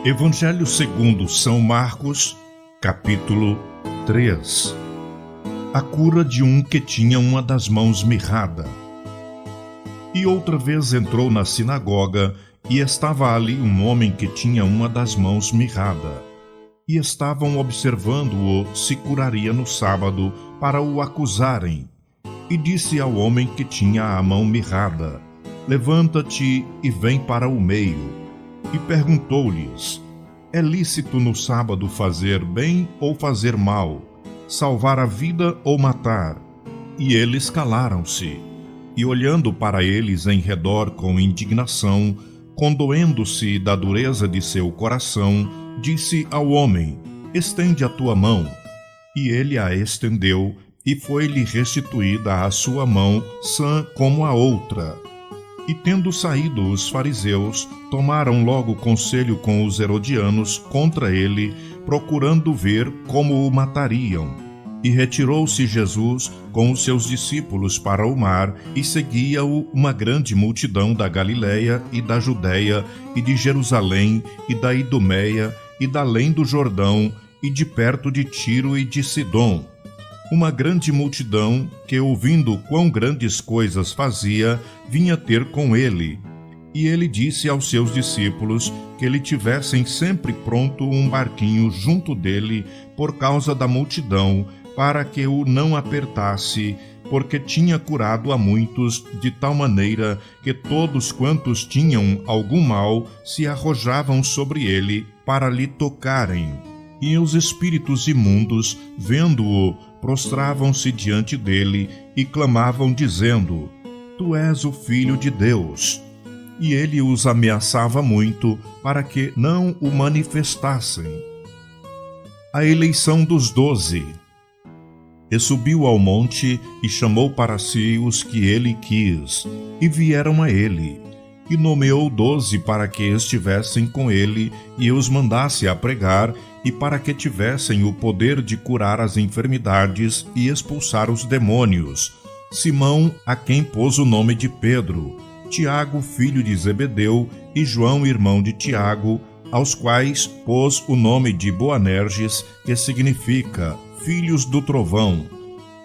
Evangelho segundo São Marcos, capítulo 3. A cura de um que tinha uma das mãos mirrada. E outra vez entrou na sinagoga, e estava ali um homem que tinha uma das mãos mirrada. E estavam observando-o se curaria no sábado, para o acusarem. E disse ao homem que tinha a mão mirrada: Levanta-te e vem para o meio. E perguntou-lhes: É lícito no sábado fazer bem ou fazer mal, salvar a vida ou matar? E eles calaram-se. E olhando para eles em redor com indignação, condoendo-se da dureza de seu coração, disse ao homem: Estende a tua mão. E ele a estendeu, e foi-lhe restituída a sua mão, sã como a outra. E tendo saído os fariseus, tomaram logo conselho com os herodianos contra ele, procurando ver como o matariam. E retirou-se Jesus com os seus discípulos para o mar, e seguia-o uma grande multidão da Galiléia e da Judéia, e de Jerusalém, e da Idumeia, e da além do Jordão, e de perto de Tiro e de Sidom. Uma grande multidão, que ouvindo quão grandes coisas fazia, vinha ter com ele. E ele disse aos seus discípulos que lhe tivessem sempre pronto um barquinho junto dele, por causa da multidão, para que o não apertasse, porque tinha curado a muitos, de tal maneira que todos quantos tinham algum mal se arrojavam sobre ele para lhe tocarem. E os espíritos imundos, vendo-o, prostravam-se diante dele e clamavam, dizendo: Tu és o Filho de Deus. E ele os ameaçava muito, para que não o manifestassem. A eleição dos 12. E subiu ao monte, e chamou para si os que ele quis, e vieram a ele. E nomeou 12 para que estivessem com ele, e os mandasse a pregar, e para que tivessem o poder de curar as enfermidades e expulsar os demônios: Simão, a quem pôs o nome de Pedro, Tiago, filho de Zebedeu, e João, irmão de Tiago, aos quais pôs o nome de Boanerges, que significa filhos do trovão,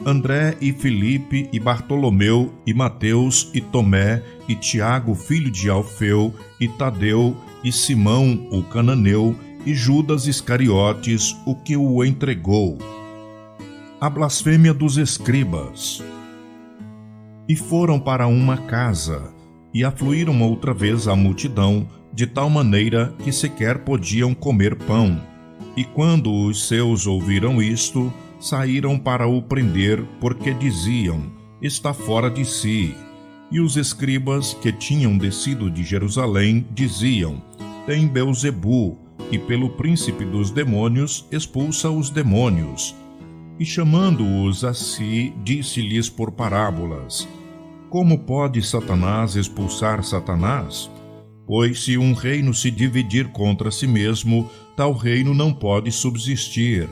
André e Filipe e Bartolomeu e Mateus e Tomé e Tiago, filho de Alfeu, e Tadeu e Simão, o cananeu, e Judas Iscariotes, o que o entregou. A blasfêmia dos escribas. E foram para uma casa, e afluíram outra vez a multidão, de tal maneira que sequer podiam comer pão. E quando os seus ouviram isto, saíram para o prender, porque diziam: Está fora de si. E os escribas, que tinham descido de Jerusalém, diziam: Tem Beelzebu, e pelo príncipe dos demônios expulsa os demônios. E chamando-os a si, disse-lhes por parábolas: Como pode Satanás expulsar Satanás? Pois se um reino se dividir contra si mesmo, tal reino não pode subsistir.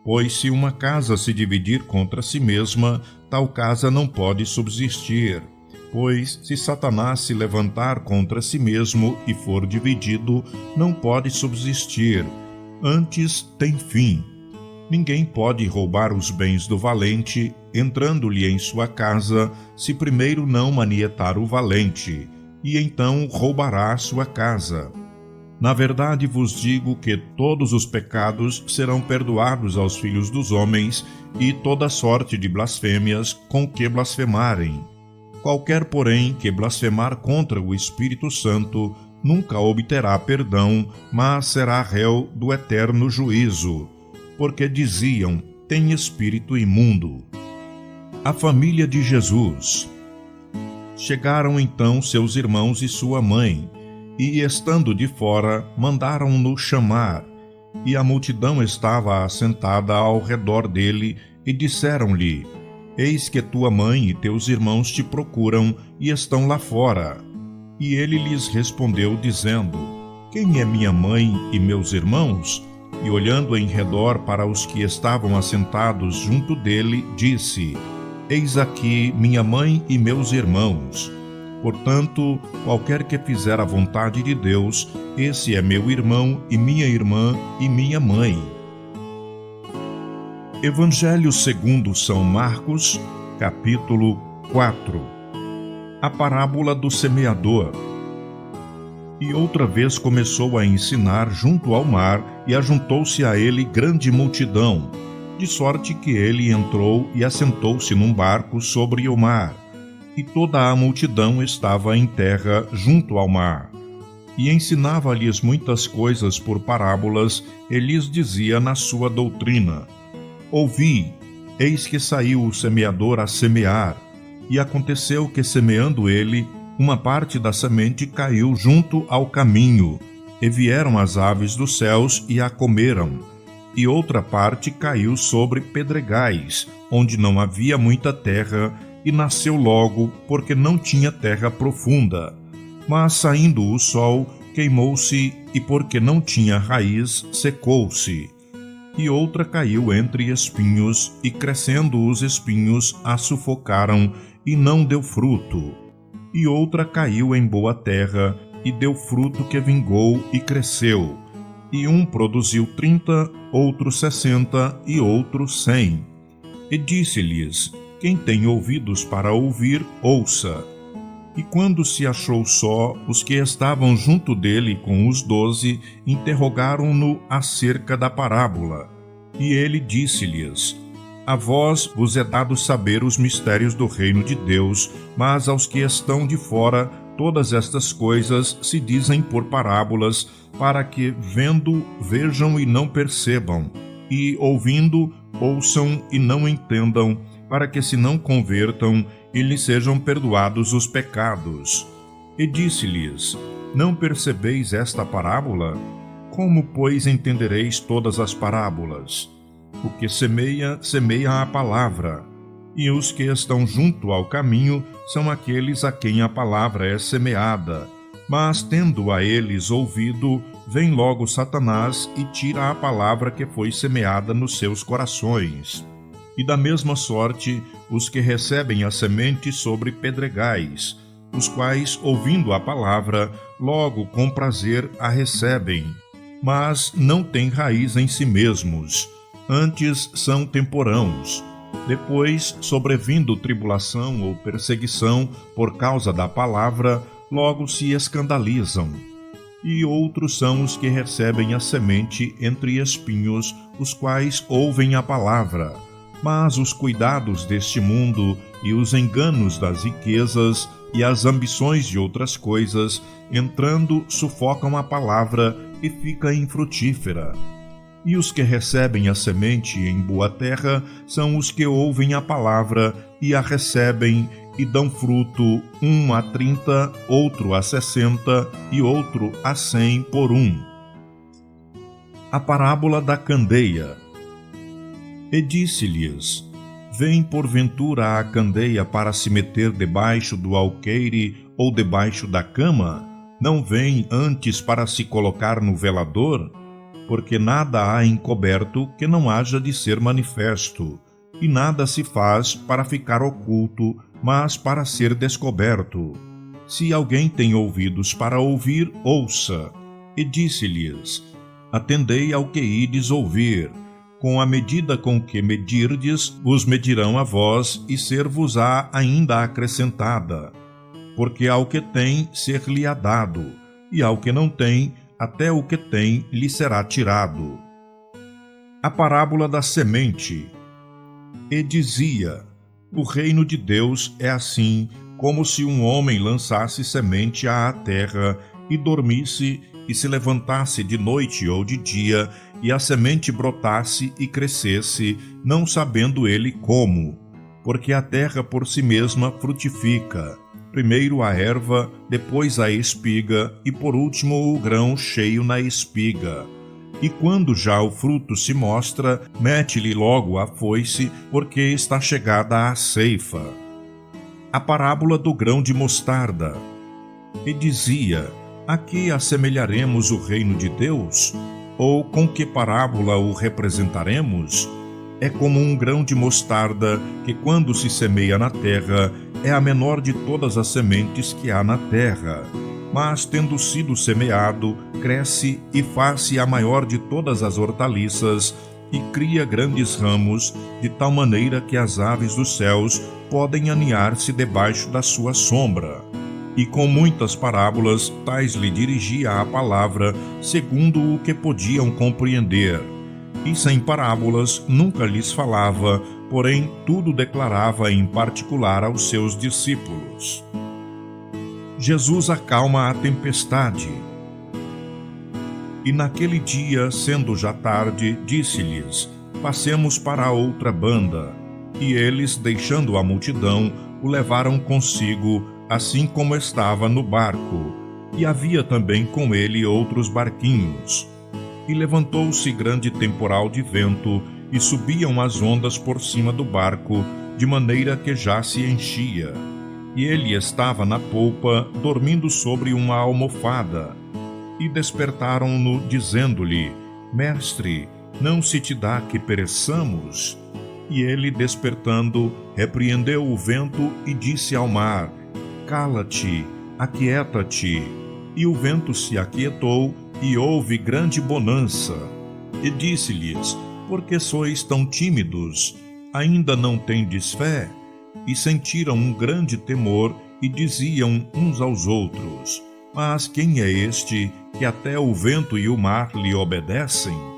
Pois se uma casa se dividir contra si mesma, tal casa não pode subsistir. Pois se Satanás se levantar contra si mesmo e for dividido, não pode subsistir. Antes tem fim. Ninguém pode roubar os bens do valente, entrando-lhe em sua casa, se primeiro não manietar o valente, e então roubará a sua casa. Na verdade vos digo que todos os pecados serão perdoados aos filhos dos homens, e toda sorte de blasfêmias com que blasfemarem. Qualquer, porém, que blasfemar contra o Espírito Santo nunca obterá perdão, mas será réu do eterno juízo. Porque diziam: Tem espírito imundo. A família de Jesus. Chegaram então seus irmãos e sua mãe, e, estando de fora, mandaram-no chamar. E a multidão estava assentada ao redor dele, e disseram-lhe: Eis que tua mãe e teus irmãos te procuram, e estão lá fora. E ele lhes respondeu, dizendo: Quem é minha mãe e meus irmãos? E olhando em redor para os que estavam assentados junto dele, disse: Eis aqui minha mãe e meus irmãos. Portanto, qualquer que fizer a vontade de Deus, esse é meu irmão e minha irmã e minha mãe. Evangelho segundo São Marcos, capítulo 4. A parábola do semeador. E outra vez começou a ensinar junto ao mar, e ajuntou-se a ele grande multidão, de sorte que ele entrou e assentou-se num barco sobre o mar. E toda a multidão estava em terra junto ao mar. E ensinava-lhes muitas coisas por parábolas, e lhes dizia na sua doutrina: Ouvi, eis que saiu o semeador a semear, e aconteceu que, semeando ele, uma parte da semente caiu junto ao caminho, e vieram as aves dos céus e a comeram. E outra parte caiu sobre pedregais, onde não havia muita terra, e nasceu logo, porque não tinha terra profunda. Mas saindo o sol, queimou-se, e porque não tinha raiz, secou-se. E outra caiu entre espinhos, e crescendo os espinhos a sufocaram, e não deu fruto. E outra caiu em boa terra, e deu fruto que vingou e cresceu. E um produziu 30, outro 60, e outro 100. E disse-lhes: Quem tem ouvidos para ouvir, ouça. E quando se achou só, os que estavam junto dele com os 12 interrogaram-no acerca da parábola. E ele disse-lhes: A vós vos é dado saber os mistérios do reino de Deus, mas aos que estão de fora, todas estas coisas se dizem por parábolas, para que, vendo, vejam e não percebam, e, ouvindo, ouçam e não entendam, para que se não convertam e lhes sejam perdoados os pecados. E disse-lhes: Não percebeis esta parábola? Como, pois, entendereis todas as parábolas? O que semeia, semeia a palavra, e os que estão junto ao caminho são aqueles a quem a palavra é semeada. Mas, tendo a eles ouvido, vem logo Satanás e tira a palavra que foi semeada nos seus corações. E da mesma sorte, os que recebem a semente sobre pedregais, os quais, ouvindo a palavra, logo com prazer a recebem, mas não têm raiz em si mesmos, antes são temporãos. Depois, sobrevindo tribulação ou perseguição por causa da palavra, logo se escandalizam. E outros são os que recebem a semente entre espinhos, os quais ouvem a palavra, mas os cuidados deste mundo e os enganos das riquezas e as ambições de outras coisas, entrando, sufocam a palavra e fica infrutífera. E os que recebem a semente em boa terra são os que ouvem a palavra e a recebem e dão fruto, um a 30, outro a 60 e outro a 100 por um. A parábola da candeia. E disse-lhes: Vem porventura a candeia para se meter debaixo do alqueire ou debaixo da cama? Não vem antes para se colocar no velador? Porque nada há encoberto que não haja de ser manifesto, e nada se faz para ficar oculto, mas para ser descoberto. Se alguém tem ouvidos para ouvir, ouça. E disse-lhes: Atendei ao que ides ouvir. Com a medida com que medirdes, vos medirão a vós, e ser-vos-á ainda acrescentada. Porque ao que tem, ser-lhe-á dado, e ao que não tem, até o que tem lhe será tirado. A parábola da semente. E dizia: O reino de Deus é assim, como se um homem lançasse semente à terra, e dormisse, e se levantasse de noite ou de dia, e a semente brotasse e crescesse, não sabendo ele como. Porque a terra por si mesma frutifica, primeiro a erva, depois a espiga, e por último o grão cheio na espiga. E quando já o fruto se mostra, mete-lhe logo a foice, porque está chegada a ceifa. A parábola do grão de mostarda. E dizia: A que assemelharemos o reino de Deus? Ou com que parábola o representaremos? é como um grão de mostarda que, quando se semeia na terra, é a menor de todas as sementes que há na terra. Mas, tendo sido semeado, cresce e faz-se a maior de todas as hortaliças e cria grandes ramos, de tal maneira que as aves dos céus podem aninhar-se debaixo da sua sombra. E com muitas parábolas, tais lhe dirigia a palavra, segundo o que podiam compreender. E sem parábolas nunca lhes falava, porém tudo declarava em particular aos seus discípulos. Jesus acalma a tempestade. E naquele dia, sendo já tarde, disse-lhes: passemos para a outra banda. E eles, deixando a multidão, o levaram consigo, assim como estava no barco. E havia também com ele outros barquinhos. E levantou-se grande temporal de vento, e subiam as ondas por cima do barco, de maneira que já se enchia. E ele estava na polpa, dormindo sobre uma almofada. E despertaram-no, dizendo-lhe: Mestre, não se te dá que pereçamos? E ele, despertando, repreendeu o vento e disse ao mar: Cala-te, aquieta-te. E o vento se aquietou, e houve grande bonança. E disse-lhes: Por que sois tão tímidos? Ainda não tendes fé? E sentiram um grande temor, e diziam uns aos outros: Mas quem é este, que até o vento e o mar lhe obedecem?